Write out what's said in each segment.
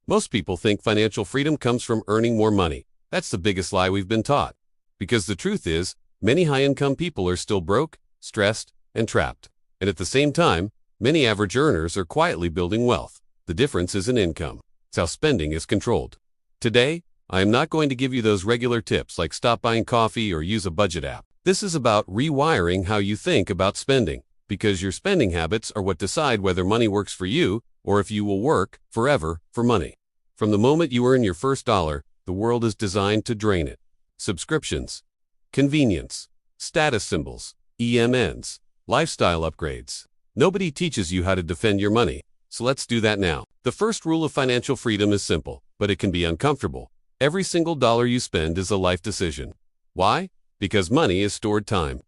Most people think financial freedom comes from earning more money. That's the biggest lie we've been taught. Because the truth is, many high-income people are still broke, stressed, and trapped. And at the same time, many average earners are quietly building wealth. The difference is in income. It's how spending is controlled. Today, I am not going to give you those regular tips like stop buying coffee or use a budget app. This is about rewiring how you think about spending, because your spending habits are what decide whether money works for you or if you will work forever for money. From the moment you earn your first dollar, the world is designed to drain it. Subscriptions, convenience, status symbols, EMNs, lifestyle upgrades. Nobody teaches you how to defend your money, so let's do that now. The first rule of financial freedom is simple, but it can be uncomfortable. Every single dollar you spend is a life decision. Why? Because money is stored time.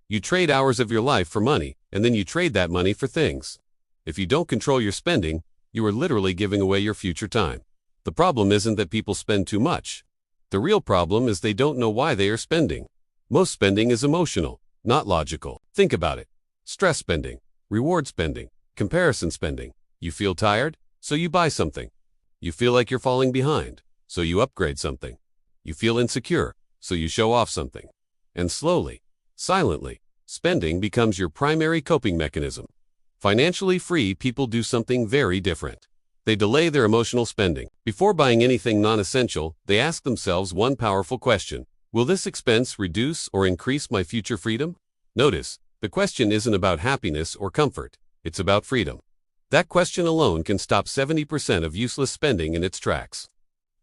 You trade hours of your life for money, and then you trade that money for things. If you don't control your spending, you are literally giving away your future time. The problem isn't that people spend too much. The real problem is they don't know why they are spending. Most spending is emotional, not logical. Think about it. Stress spending, reward spending, comparison spending. You feel tired, so you buy something. You feel like you're falling behind, so you upgrade something. You feel insecure, so you show off something. And slowly, silently, spending becomes your primary coping mechanism. Financially free people do something very different. They delay their emotional spending. Before buying anything non-essential, they ask themselves one powerful question. Will this expense reduce or increase my future freedom? Notice, the question isn't about happiness or comfort. It's about freedom. That question alone can stop 70% of useless spending in its tracks.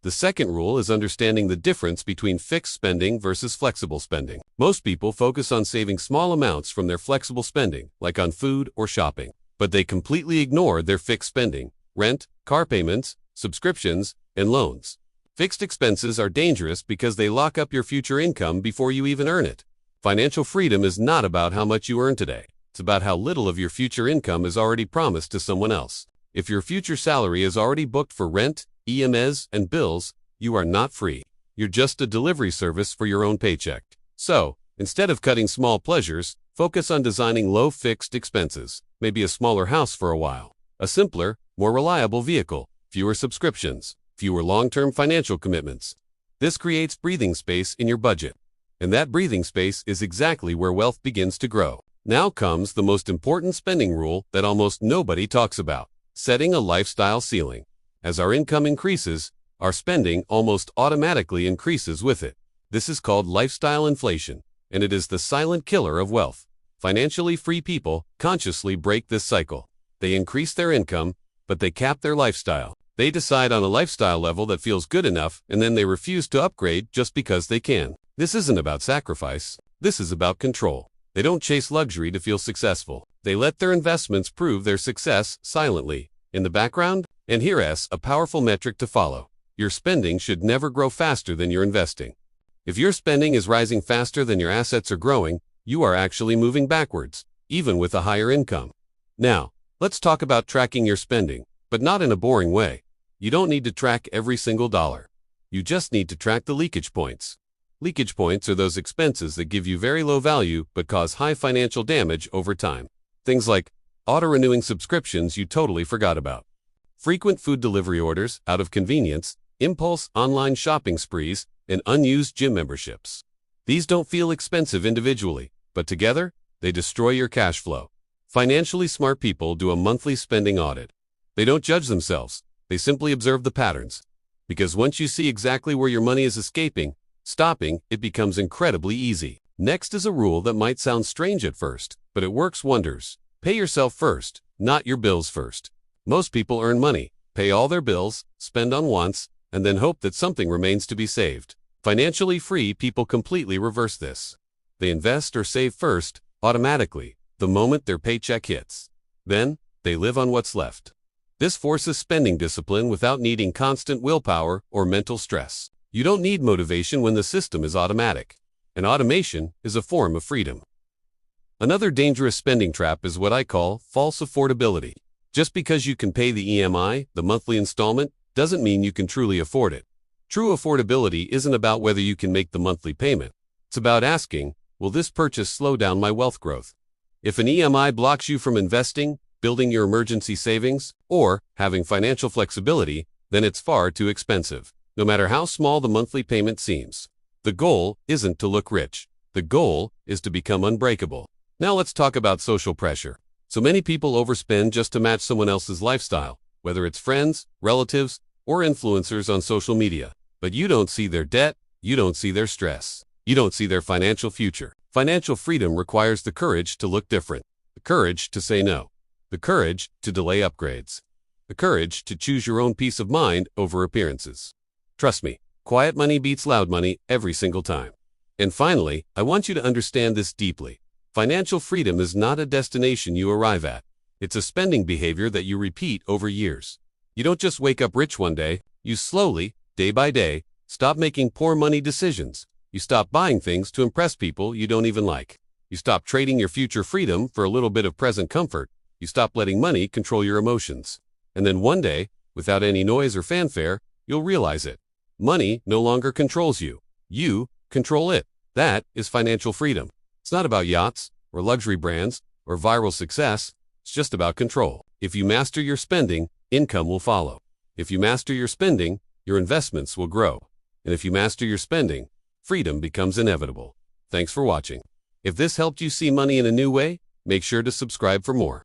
The second rule is understanding the difference between fixed spending versus flexible spending. Most people focus on saving small amounts from their flexible spending, like on food or shopping, but they completely ignore their fixed spending, rent, car payments, subscriptions, and loans. Fixed expenses are dangerous because they lock up your future income before you even earn it. Financial freedom is not about how much you earn today. It's about how little of your future income is already promised to someone else. If your future salary is already booked for rent, EMS, and bills, you are not free. You're just a delivery service for your own paycheck. So, instead of cutting small pleasures, focus on designing low fixed expenses, maybe a smaller house for a while, a simpler, more reliable vehicle, fewer subscriptions, fewer long-term financial commitments. This creates breathing space in your budget. And that breathing space is exactly where wealth begins to grow. Now comes the most important spending rule that almost nobody talks about: setting a lifestyle ceiling. As our income increases, our spending almost automatically increases with it. This is called lifestyle inflation, and it is the silent killer of wealth. Financially free people consciously break this cycle. They increase their income, but they cap their lifestyle. They decide on a lifestyle level that feels good enough, and then they refuse to upgrade just because they can. This isn't about sacrifice. This is about control. They don't chase luxury to feel successful. They let their investments prove their success silently, in the background. And here's a powerful metric to follow. Your spending should never grow faster than your investing. If your spending is rising faster than your assets are growing, you are actually moving backwards, even with a higher income. Now, let's talk about tracking your spending, but not in a boring way. You don't need to track every single dollar. You just need to track the leakage points. Leakage points are those expenses that give you very low value but cause high financial damage over time. Things like auto-renewing subscriptions you totally forgot about, frequent food delivery orders out of convenience, impulse online shopping sprees, and unused gym memberships. These don't feel expensive individually, but together, they destroy your cash flow. Financially smart people do a monthly spending audit. They don't judge themselves. They simply observe the patterns. Because once you see exactly where your money is escaping, stopping, it becomes incredibly easy. Next is a rule that might sound strange at first, but it works wonders. Pay yourself first, not your bills first. Most people earn money, pay all their bills, spend on wants, and then hope that something remains to be saved. Financially free people completely reverse this. They invest or save first, automatically, the moment their paycheck hits. Then, they live on what's left. This forces spending discipline without needing constant willpower or mental stress. You don't need motivation when the system is automatic. And automation is a form of freedom. Another dangerous spending trap is what I call false affordability. Just because you can pay the EMI, the monthly installment, doesn't mean you can truly afford it. True affordability isn't about whether you can make the monthly payment. It's about asking, will this purchase slow down my wealth growth? If an EMI blocks you from investing, building your emergency savings, or having financial flexibility, then it's far too expensive, no matter how small the monthly payment seems. The goal isn't to look rich. The goal is to become unbreakable. Now let's talk about social pressure. So many people overspend just to match someone else's lifestyle, whether it's friends, relatives, or influencers on social media. But you don't see their debt, you don't see their stress, you don't see their financial future. Financial freedom requires the courage to look different, the courage to say no, the courage to delay upgrades, the courage to choose your own peace of mind over appearances. Trust me, quiet money beats loud money every single time. And finally, I want you to understand this deeply. Financial freedom is not a destination you arrive at. It's a spending behavior that you repeat over years. You don't just wake up rich one day. You slowly, day by day, stop making poor money decisions. You stop buying things to impress people you don't even like. You stop trading your future freedom for a little bit of present comfort. You stop letting money control your emotions. And then one day, without any noise or fanfare, you'll realize it. Money no longer controls you. You control it. That is financial freedom. It's not about yachts, or luxury brands, or viral success. It's just about control. If you master your spending, income will follow. If you master your spending, your investments will grow. And if you master your spending, freedom becomes inevitable. Thanks for watching. If this helped you see money in a new way, make sure to subscribe for more.